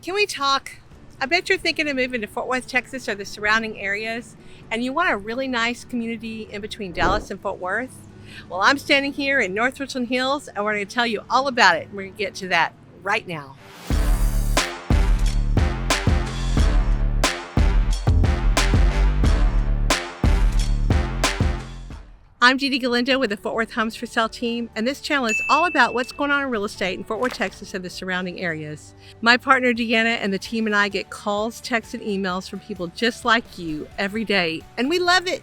Can we talk? I bet you're thinking of moving to Fort Worth, Texas or the surrounding areas, and you want a really nice community in between Dallas and Fort Worth. Well, I'm standing here in North Richland Hills, and we're going to tell you all about it. We're going to get to that right now. I'm Dee Dee Galindo with the Fort Worth Homes for Sale team, and this channel is all about what's going on in real estate in Fort Worth, Texas and the surrounding areas. My partner Deanna and the team and I get calls, texts, and emails from people just like you every day, and we love it.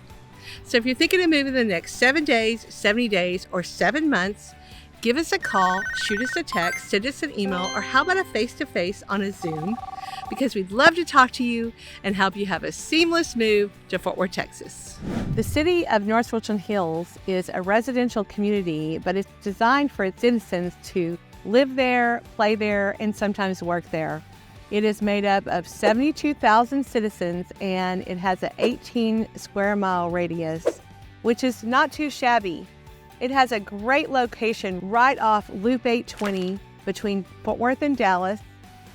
So if you're thinking of moving in the next 7 days, 70 days, or 7 months, give us a call, shoot us a text, send us an email, or how about a face-to-face on a Zoom? Because we'd love to talk to you and help you have a seamless move to Fort Worth, Texas. The city of North Richland Hills is a residential community, but it's designed for its citizens to live there, play there, and sometimes work there. It is made up of 72,000 citizens, and it has an 18 square mile radius, which is not too shabby. It has a great location right off Loop 820 between Fort Worth and Dallas,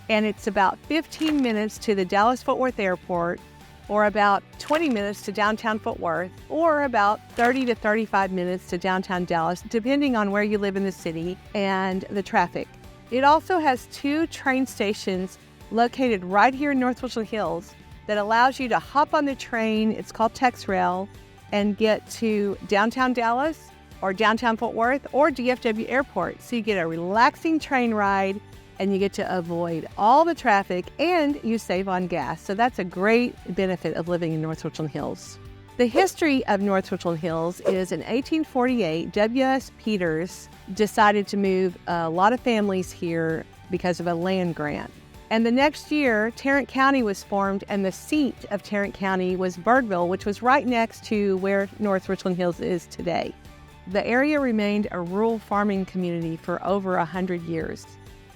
and it's about 15 minutes to the Dallas-Fort Worth Airport, or about 20 minutes to downtown Fort Worth, or about 30 to 35 minutes to downtown Dallas, depending on where you live in the city and the traffic. It also has 2 train stations located right here in North Richland Hills that allows you to hop on the train, it's called Tex Rail, and get to downtown Dallas, or downtown Fort Worth, or DFW Airport. So you get a relaxing train ride, and you get to avoid all the traffic, and you save on gas. So that's a great benefit of living in North Richland Hills. The history of North Richland Hills is in 1848, W.S. Peters decided to move a lot of families here because of a land grant. And the next year, Tarrant County was formed, and the seat of Tarrant County was Birdville, which was right next to where North Richland Hills is today. The area remained a rural farming community for over 100 years.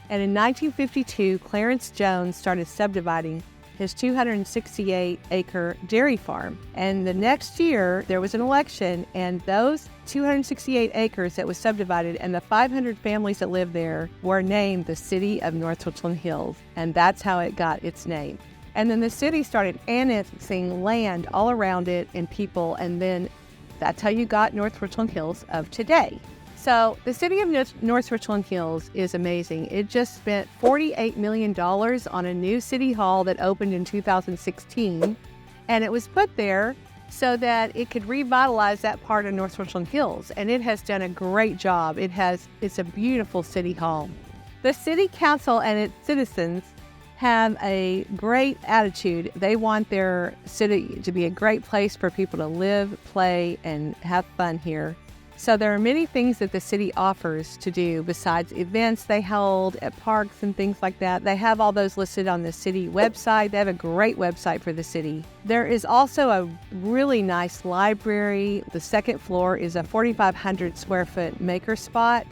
And in 1952, Clarence Jones started subdividing his 268-acre dairy farm. And the next year, there was an election, and those 268 acres that was subdivided and the 500 families that lived there were named the City of North Richland Hills. And that's how it got its name. And then the city started annexing land all around it and people, and then that's how you got North Richland Hills of today. So the city of North Richland Hills is amazing. It just spent $48 million on a new city hall that opened in 2016, and it was put there so that it could revitalize that part of North Richland Hills, and it has done a great job. It's a beautiful city hall. The city council and its citizens have a great attitude. They want their city to be a great place for people to live, play, and have fun here. So there are many things that the city offers to do besides events they hold at parks and things like that. They have all those listed on the city website. They have a great website for the city. There is also a really nice library. The second floor is a 4,500 square foot maker spot.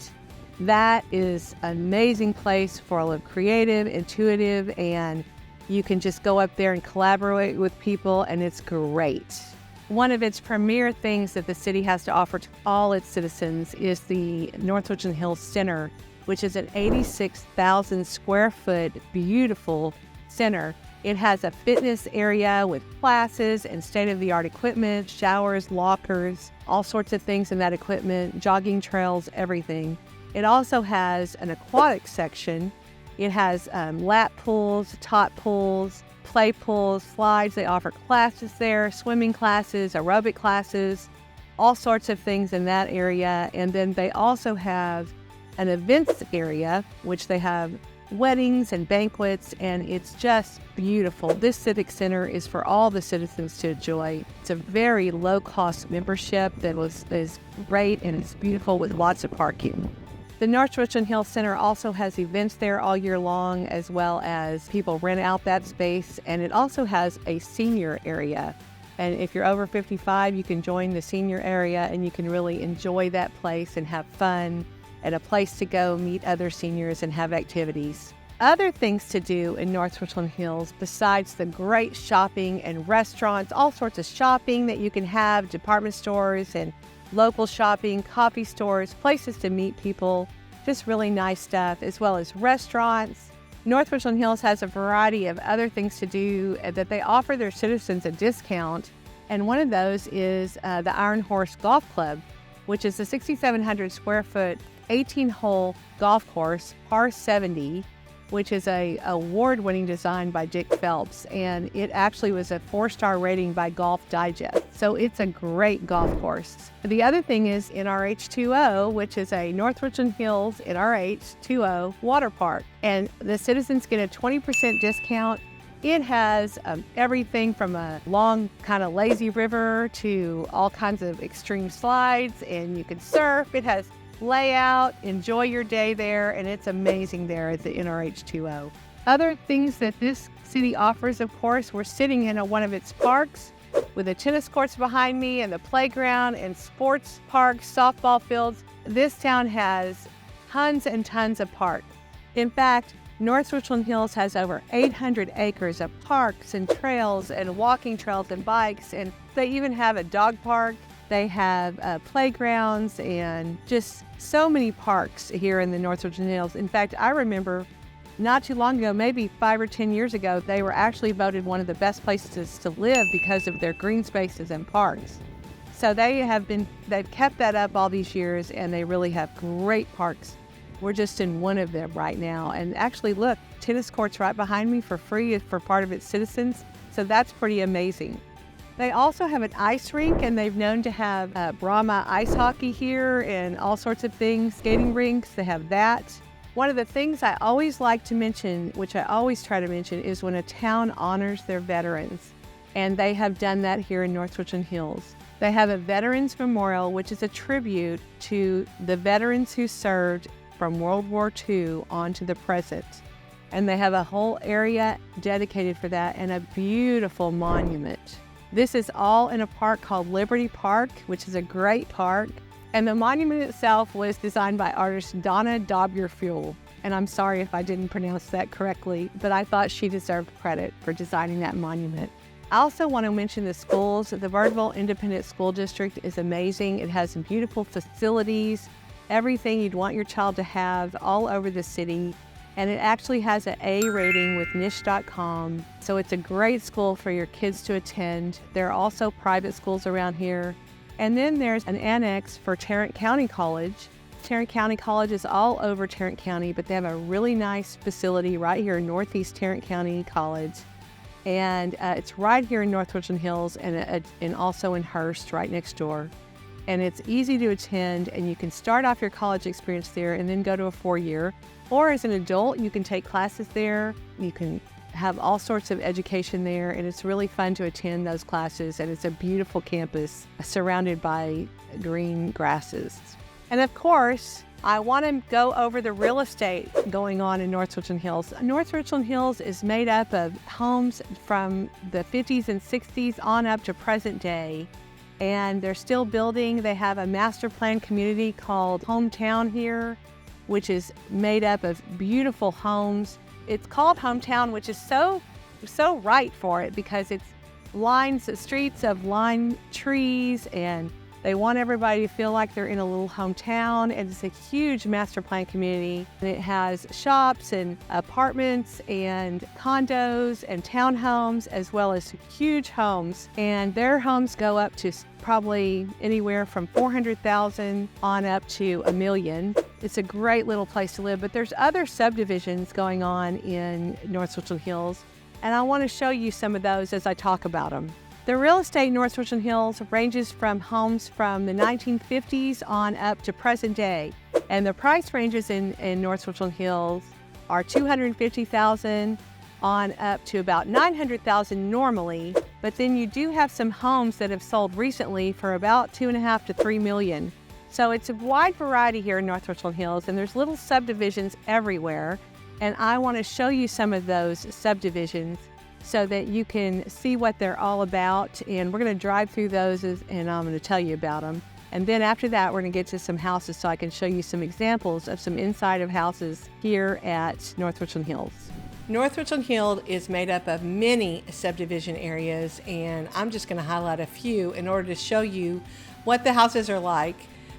That is an amazing place for all of creative, intuitive, and you can just go up there and collaborate with people, and it's great. One of its premier things that the city has to offer to all its citizens is the North Richland Hills Center, which is an 86,000 square foot beautiful center. It has a fitness area with classes and state-of-the-art equipment, showers, lockers, all sorts of things in that equipment, jogging trails, everything. It also has an aquatic section. It has lap pools, tot pools, play pools, slides. They offer classes there, swimming classes, aerobic classes, all sorts of things in that area. And then they also have an events area, which they have weddings and banquets, and it's just beautiful. This civic center is for all the citizens to enjoy. It's a very low-cost membership that is great, and it's beautiful with lots of parking. The North Richland Hills Center also has events there all year long, as well as people rent out that space, and it also has a senior area. And if you're over 55, you can join the senior area, and you can really enjoy that place and have fun, and a place to go meet other seniors and have activities. Other things to do in North Richland Hills, besides the great shopping and restaurants, all sorts of shopping that you can have, department stores and local shopping, coffee stores, places to meet people, just really nice stuff, as well as restaurants, North Richland Hills has a variety of other things to do that they offer their citizens a discount, and one of those is the Iron Horse Golf Club, which is a 6,700 square foot, 18-hole golf course, par 70, which is a award-winning design by Dick Phelps, and it actually was a 4-star rating by Golf Digest. So it's a great golf course. The other thing is NRH2O, which is a North Richland Hills NRH2O water park, and the citizens get a 20% discount. It has everything from a long kind of lazy river to all kinds of extreme slides, and you can surf. It has layout, enjoy your day there, and it's amazing there at the NRH2O. Other things that this city offers, of course, we're sitting in one of its parks with the tennis courts behind me and the playground and sports parks, softball fields. This town has tons and tons of parks. In fact, North Richland Hills has over 800 acres of parks and trails and walking trails and bikes, and they even have a dog park. They have playgrounds and just so many parks here in the North Richland Hills. In fact, I remember not too long ago, maybe 5 or 10 years ago, they were actually voted one of the best places to live because of their green spaces and parks. So they've kept that up all these years, and they really have great parks. We're just in one of them right now. And actually, look, tennis courts right behind me for free for part of its citizens. So that's pretty amazing. They also have an ice rink, and they've known to have Brahma ice hockey here and all sorts of things, skating rinks. They have that. One of the things I always like to mention, which I always try to mention, is when a town honors their veterans. And they have done that here in North Richland Hills. They have a Veterans Memorial, which is a tribute to the veterans who served from World War II on to the present. And they have a whole area dedicated for that and a beautiful monument. This is all in a park called Liberty Park, which is a great park. And the monument itself was designed by artist Donna Dobierfuel. And I'm sorry if I didn't pronounce that correctly, but I thought she deserved credit for designing that monument. I also want to mention the schools. The Birdville Independent School District is amazing. It has beautiful facilities, everything you'd want your child to have all over the city. And it actually has an A rating with niche.com. So it's a great school for your kids to attend. There are also private schools around here. And then there's an annex for Tarrant County College. Tarrant County College is all over Tarrant County, but they have a really nice facility right here in Northeast Tarrant County College. And it's right here in North Richland Hills and also in Hurst, right next door. And it's easy to attend, and you can start off your college experience there and then go to a 4-year. Or as an adult, you can take classes there. You can have all sorts of education there, and it's really fun to attend those classes. And it's a beautiful campus surrounded by green grasses. And of course, I want to go over the real estate going on in North Richland Hills. North Richland Hills is made up of homes from the 50s and 60s on up to present day. And they're still building. They have a master plan community called Hometown here, which is made up of beautiful homes. It's called Hometown, which is so right for it because it's streets of lime trees, and they want everybody to feel like they're in a little hometown. And it's a huge master plan community. And it has shops and apartments and condos and townhomes, as well as huge homes. And their homes go up to probably anywhere from $400,000 on up to $1 million. It's a great little place to live, but there's other subdivisions going on in North Richland Hills, and I want to show you some of those as I talk about them. The real estate in North Richland Hills ranges from homes from the 1950s on up to present day, and the price ranges in North Richland Hills are $250,000 on up to about $900,000 normally, but then you do have some homes that have sold recently for about $2.5 to $3 million. So it's a wide variety here in North Richland Hills, and there's little subdivisions everywhere. And I want to show you some of those subdivisions so that you can see what they're all about. And we're going to drive through those and I'm going to tell you about them. And then after that, we're going to get to some houses so I can show you some examples of some inside of houses here at North Richland Hills. North Richland Hills is made up of many subdivision areas, and I'm just going to highlight a few in order to show you what the houses are like.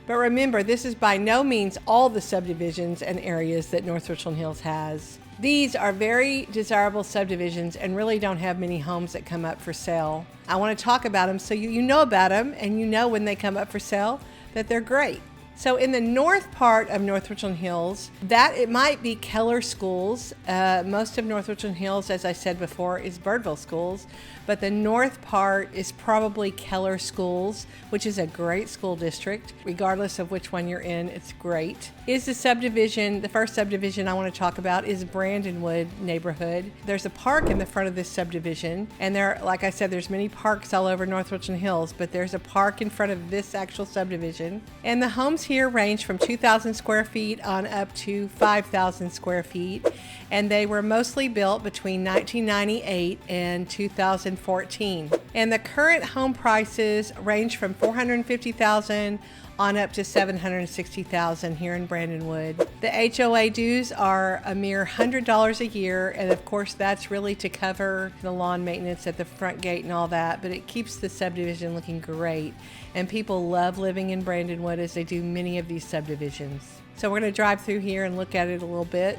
But remember, this is by no means all the subdivisions and areas that North Richland Hills has. These are very desirable subdivisions and really don't have many homes that come up for sale. I want to talk about them so you know about them, and you know when they come up for sale that they're great. So in the north part of North Richland Hills, that it might be Keller Schools. Most of North Richland Hills, as I said before, is Birdville Schools, but the north part is probably Keller Schools, which is a great school district. Regardless of which one you're in, it's great. Is the subdivision, the first subdivision I want to talk about is Brandonwood neighborhood. There's a park in the front of this subdivision, and there, like I said, there's many parks all over North Richland Hills, but there's a park in front of this actual subdivision. And the homes here range from 2,000 square feet on up to 5,000 square feet, and they were mostly built between 1998 and 2014. And the current home prices range from $450,000 on up to $760,000 here in Brandonwood. The HOA dues are a mere $100 a year, and of course that's really to cover the lawn maintenance at the front gate and all that, but it keeps the subdivision looking great, and people love living in Brandonwood as they do many of these subdivisions. So we're going to drive through here and look at it a little bit.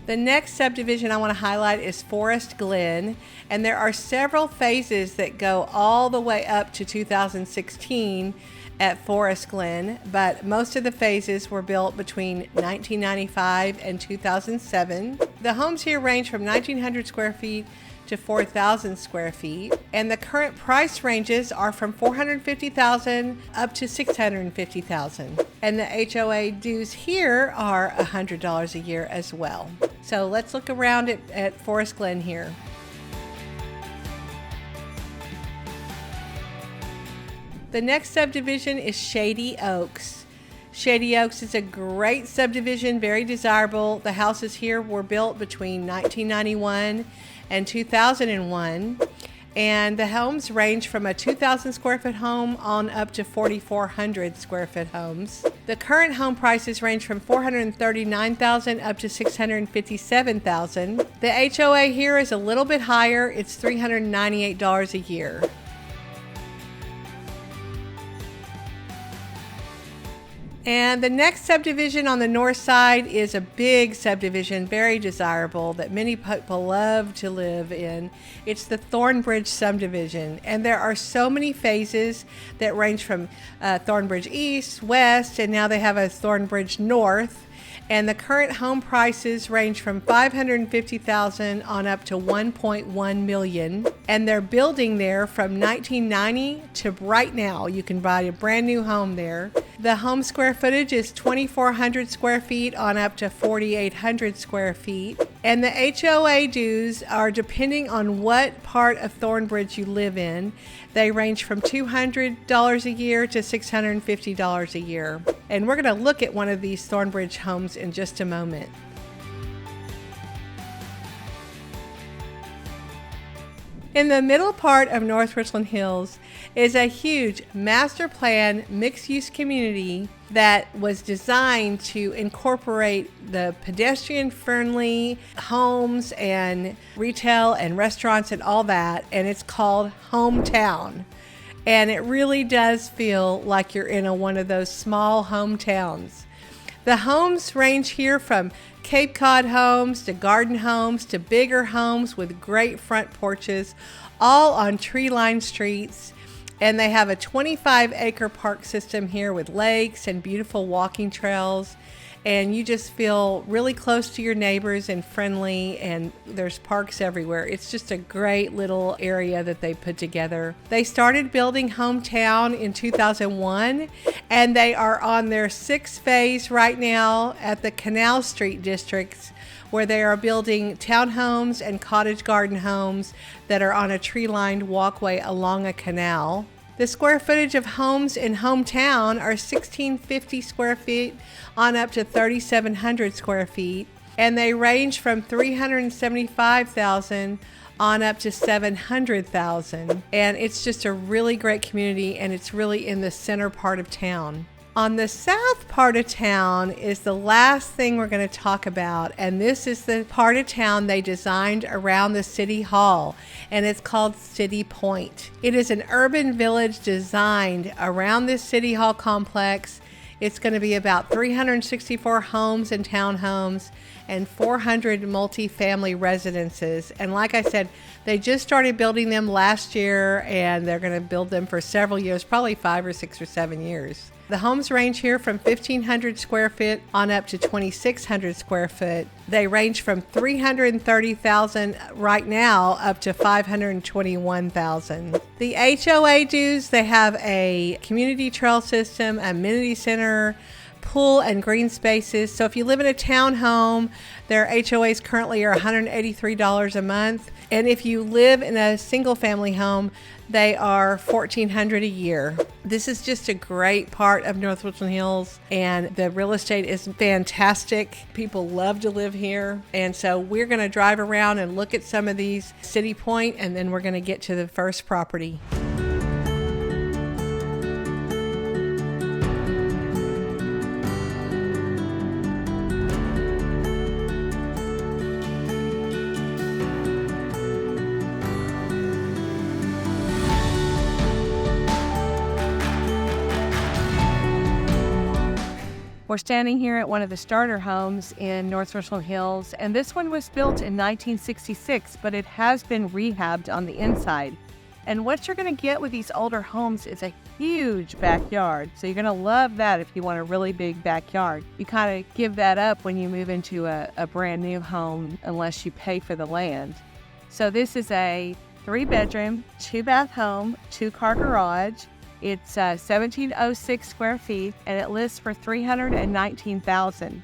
The next subdivision I want to highlight is Forest Glen, and there are several phases that go all the way up to 2016 at Forest Glen, but most of the phases were built between 1995 and 2007. The homes here range from 1,900 square feet to 4,000 square feet, and the current price ranges are from $450,000 up to $650,000, and the HOA dues here are $100 a year as well. So let's look around at Forest Glen here. The next subdivision is Shady Oaks. Shady Oaks is a great subdivision, very desirable. The houses here were built between 1991 and 2001, and the homes range from a 2,000 square foot home on up to 4,400 square foot homes. The current home prices range from $439,000 up to $657,000. The HOA here is a little bit higher. It's $398 a year. And the next subdivision on the north side is a big subdivision, very desirable, that many people love to live in. It's the Thornbridge subdivision, and there are so many phases that range from Thornbridge East, West, and now they have a Thornbridge North. And the current home prices range from $550,000 on up to $1.1 million. And they're building there from 1990 to right now. You can buy a brand new home there. The home square footage is 2,400 square feet on up to 4,800 square feet. And the HOA dues are depending on what part of Thornbridge you live in. They range from $200 a year to $650 a year. And we're going to look at one of these Thornbridge homes in just a moment. In the middle part of North Richland Hills is a huge master plan mixed-use community that was designed to incorporate the pedestrian-friendly homes and retail and restaurants and all that, and it's called Hometown. And it really does feel like you're in one of those small hometowns. The homes range here from Cape Cod homes to garden homes to bigger homes with great front porches, all on tree-lined streets. And they have a 25-acre park system here with lakes and beautiful walking trails. And you just feel really close to your neighbors and friendly, and there's parks everywhere. It's just a great little area that they put together. They started building Hometown in 2001, and they are on their 6th phase right now at the Canal Street districts, where they are building townhomes and cottage garden homes that are on a tree-lined walkway along a canal. The square footage of homes in Hometown are 1,650 square feet on up to 3,700 square feet, and they range from $375,000 on up to $700,000. And it's just a really great community, and it's really in the center part of town. On the south part of town is the last thing we're going to talk about, and this is the part of town they designed around the city hall, and it's called City Point. It is an urban village designed around this city hall complex. It's going to be about 364 homes and townhomes and 400 multi-family residences. And like I said, they just started building them last year, and they're going to build them for several years, probably 5 or 6 or 7 years. The homes range here from 1,500 square feet on up to 2,600 square foot. They range from $330,000 right now up to $521,000. The HOA dues, they have a community trail system, amenity center, pool, and green spaces. So if you live in a townhome, their HOAs currently are $183 a month. And if you live in a single family home, they are $1,400 a year. This is just a great part of North Richland Hills, and the real estate is fantastic. People love to live here. And so we're going to drive around and look at some of these City Point, and then we're going to get to the first property. We're standing here at one of the starter homes in North Richland Hills, and this one was built in 1966, but it has been rehabbed on the inside. And what you're going to get with these older homes is a huge backyard. So you're going to love that if you want a really big backyard. You kind of give that up when you move into a brand new home unless you pay for the land. So this is a 3-bedroom, 2-bath home, 2-car garage. It's 1,706 square feet, and it lists for $319,000.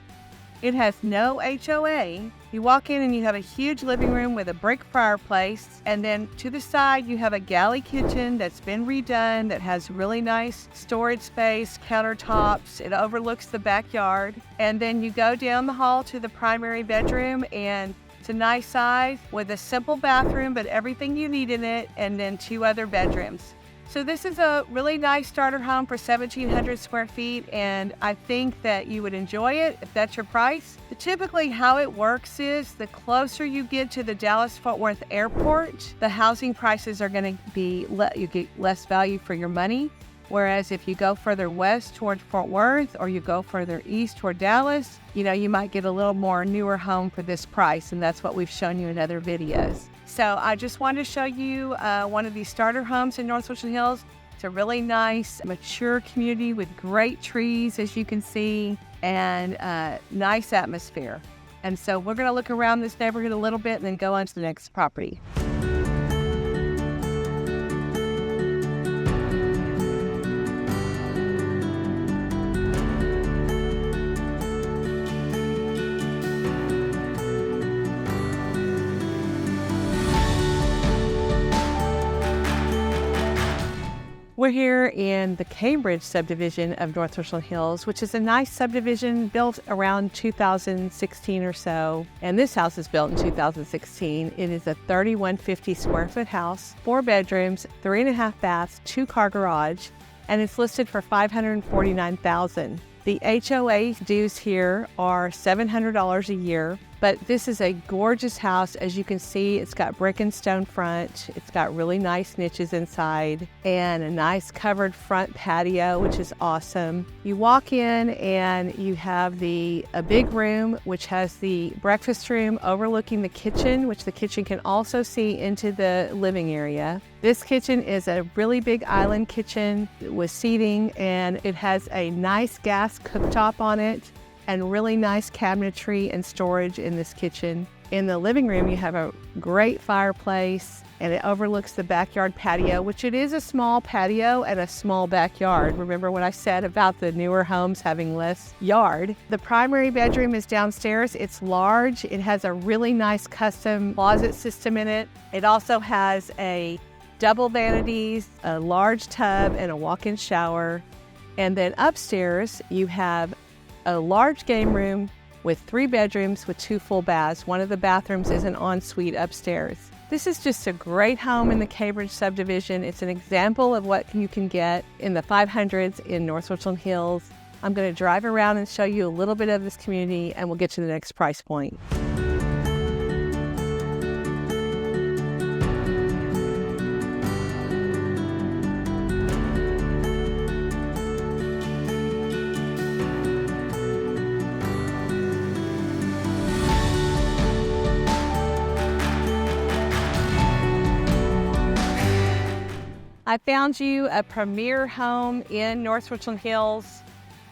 It has no HOA. You walk in and you have a huge living room with a brick fireplace, and then to the side you have a galley kitchen that's been redone that has really nice storage space, countertops. It overlooks the backyard, and then you go down the hall to the primary bedroom, and it's a nice size with a simple bathroom but everything you need in it, and then 2 other bedrooms. So this is a really nice starter home for 1,700 square feet, and I think that you would enjoy it if that's your price. Typically how it works is the closer you get to the Dallas-Fort Worth airport, the housing prices are going to be, you get less value for your money. Whereas if you go further west toward Fort Worth, or you go further east toward Dallas, you might get a little more newer home for this price, and that's what we've shown you in other videos. So I just wanted to show you one of these starter homes in North Richland Hills. It's a really nice, mature community with great trees, as you can see, and nice atmosphere. And so we're going to look around this neighborhood a little bit and then go on to the next property. We're here in the Cambridge subdivision of North Richland Hills, which is a nice subdivision built around 2016 or so. And this house is built in 2016. It is a 3,150 square foot house, 4 bedrooms, 3.5 baths, 2-car garage, and it's listed for $549,000. The HOA dues here are $700 a year. But this is a gorgeous house. As you can see, it's got brick and stone front. It's got really nice niches inside and a nice covered front patio, which is awesome. You walk in and you have a big room, which has the breakfast room overlooking the kitchen, which the kitchen can also see into the living area. This kitchen is a really big island kitchen with seating, and it has a nice gas cooktop on it, and really nice cabinetry and storage in this kitchen. In the living room, you have a great fireplace, and it overlooks the backyard patio, which it is a small patio and a small backyard. Remember what I said about the newer homes having less yard? The primary bedroom is downstairs. It's large. It has a really nice custom closet system in it. It also has a double vanities, a large tub, and a walk-in shower. And then upstairs, you have a large game room with 3 bedrooms with 2 full baths. One of the bathrooms is an ensuite upstairs. This is just a great home in the Cambridge subdivision. It's an example of what you can get in the 500s in North Richland Hills. I'm going to drive around and show you a little bit of this community, and we'll get to the next price point. I found you a premier home in North Richland Hills.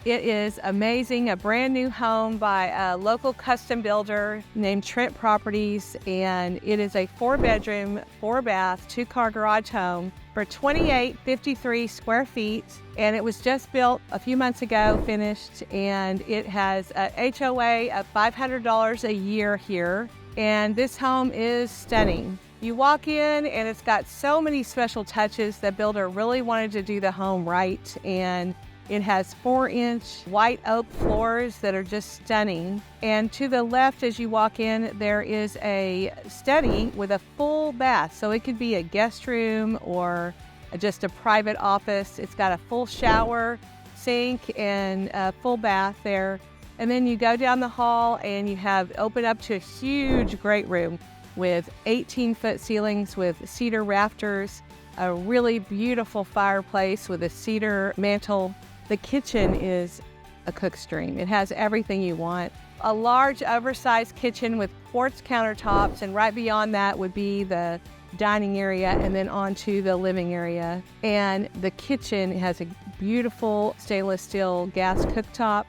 It is amazing, a brand new home by a local custom builder named Trent Properties, and it is a 4-bedroom, 4-bath, 2-car garage home for 2,853 square feet, and it was just built a few months ago, finished, and it has a HOA of $500 a year here, and this home is stunning. You walk in and it's got so many special touches. The builder really wanted to do the home right, and it has 4-inch white oak floors that are just stunning. And to the left as you walk in, there is a study with a full bath. So it could be a guest room or just a private office. It's got a full shower, sink, and a full bath there. And then you go down the hall and you have open up to a huge great room with 18-foot ceilings with cedar rafters, a really beautiful fireplace with a cedar mantle. The kitchen is a cookstream. It has everything you want. A large oversized kitchen with quartz countertops, and right beyond that would be the dining area and then onto the living area. And the kitchen has a beautiful stainless steel gas cooktop,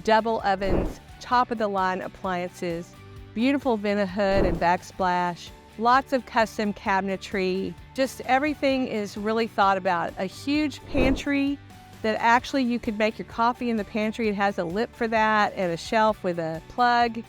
double ovens, top of the line appliances, beautiful vent hood and backsplash, lots of custom cabinetry. Just everything is really thought about. A huge pantry that actually you could make your coffee in the pantry. It has a lip for that and a shelf with a plug.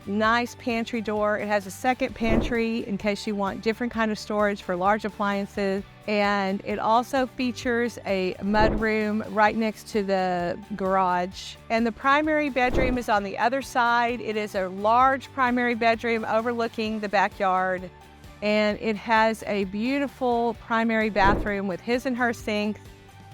Nice pantry door. It has a second pantry in case you want different kind of storage for large appliances. And it also features a mudroom right next to the garage. And the primary bedroom is on the other side. It is a large primary bedroom overlooking the backyard. And it has a beautiful primary bathroom with his and her sink,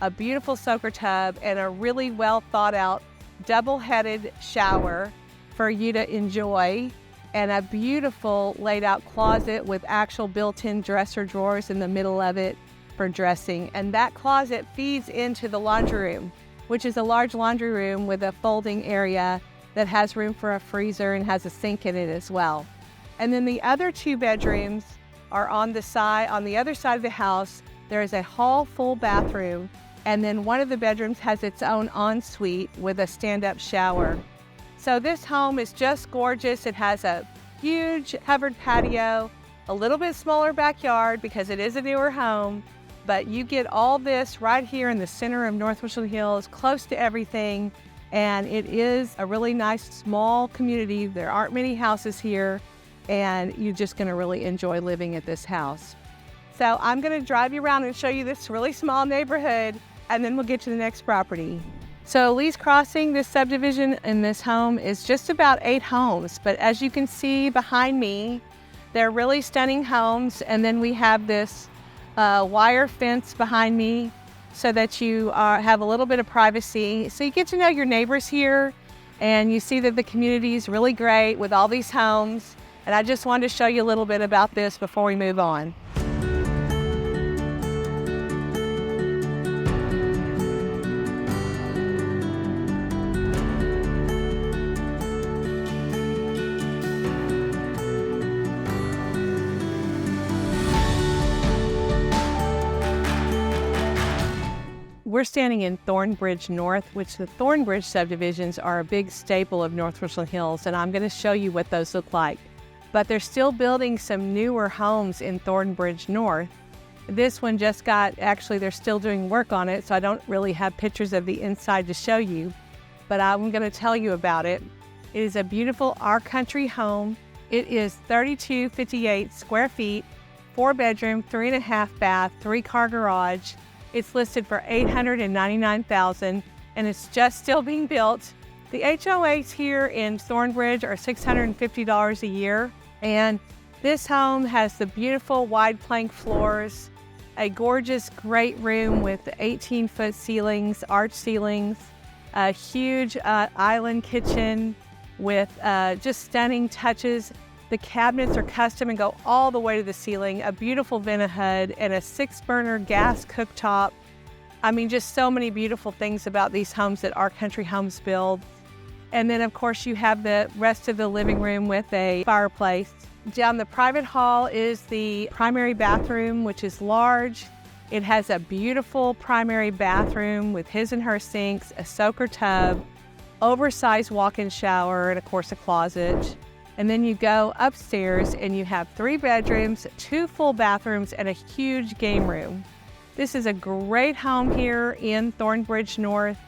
a beautiful soaker tub, and a really well thought out double-headed shower for you to enjoy, and a beautiful laid out closet with actual built-in dresser drawers in the middle of it for dressing. And that closet feeds into the laundry room, which is a large laundry room with a folding area that has room for a freezer and has a sink in it as well. And then the other 2 bedrooms are on the other side of the house. There is a hall full bathroom, and then one of the bedrooms has its own ensuite with a stand-up shower. So this home is just gorgeous. It has a huge covered patio, a little bit smaller backyard because it is a newer home, but you get all this right here in the center of North Richland Hills, close to everything, and it is a really nice small community. There aren't many houses here, and you're just gonna really enjoy living at this house. So I'm gonna drive you around and show you this really small neighborhood, and then we'll get to the next property. So Lee's Crossing, this subdivision in this home is just about 8 homes, but as you can see behind me, they're really stunning homes. And then we have this wire fence behind me so that you have a little bit of privacy. So you get to know your neighbors here, and you see that the community is really great with all these homes. And I just wanted to show you a little bit about this before we move on. We're standing in Thornbridge North, which the Thornbridge subdivisions are a big staple of North Richland Hills, and I'm going to show you what those look like. But they're still building some newer homes in Thornbridge North. This one just actually they're still doing work on it, so I don't really have pictures of the inside to show you, but I'm going to tell you about it. It is a beautiful Our Country home. It is 3,258 square feet, 4-bedroom, 3.5 bath, 3-car garage. It's listed for $899,000, and it's just still being built. The HOAs here in Thornbridge are $650 a year, and this home has the beautiful wide plank floors, a gorgeous great room with 18-foot ceilings, arch ceilings, a huge island kitchen with just stunning touches. The cabinets are custom and go all the way to the ceiling, a beautiful vent hood, and a 6-burner gas cooktop. I mean, just so many beautiful things about these homes that Our Country Homes builds. And then, of course, you have the rest of the living room with a fireplace. Down the private hall is the primary bathroom, which is large, It has a beautiful primary bathroom with his and her sinks, a soaker tub, oversized walk-in shower, and of course a closet. And then you go upstairs and you have 3 bedrooms, 2 full bathrooms, and a huge game room. This is a great home here in Thornbridge North.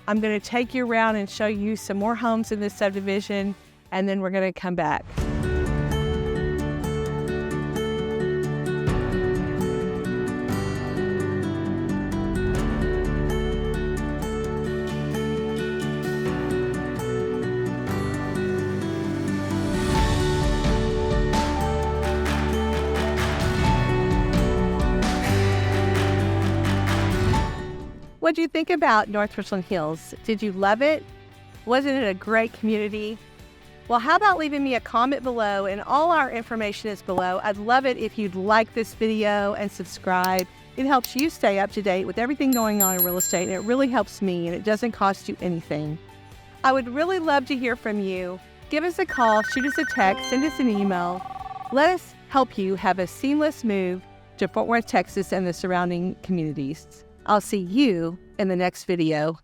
I'm going to take you around and show you some more homes in this subdivision, and then we're going to come back. What do you think about North Richland Hills? Did you love it? Wasn't it a great community? Well, how about leaving me a comment below, and all our information is below. I'd love it if you'd like this video and subscribe. It helps you stay up to date with everything going on in real estate, and it really helps me, and it doesn't cost you anything. I would really love to hear from you. Give us a call, shoot us a text, send us an email. Let us help you have a seamless move to Fort Worth, Texas and the surrounding communities. I'll see you in the next video.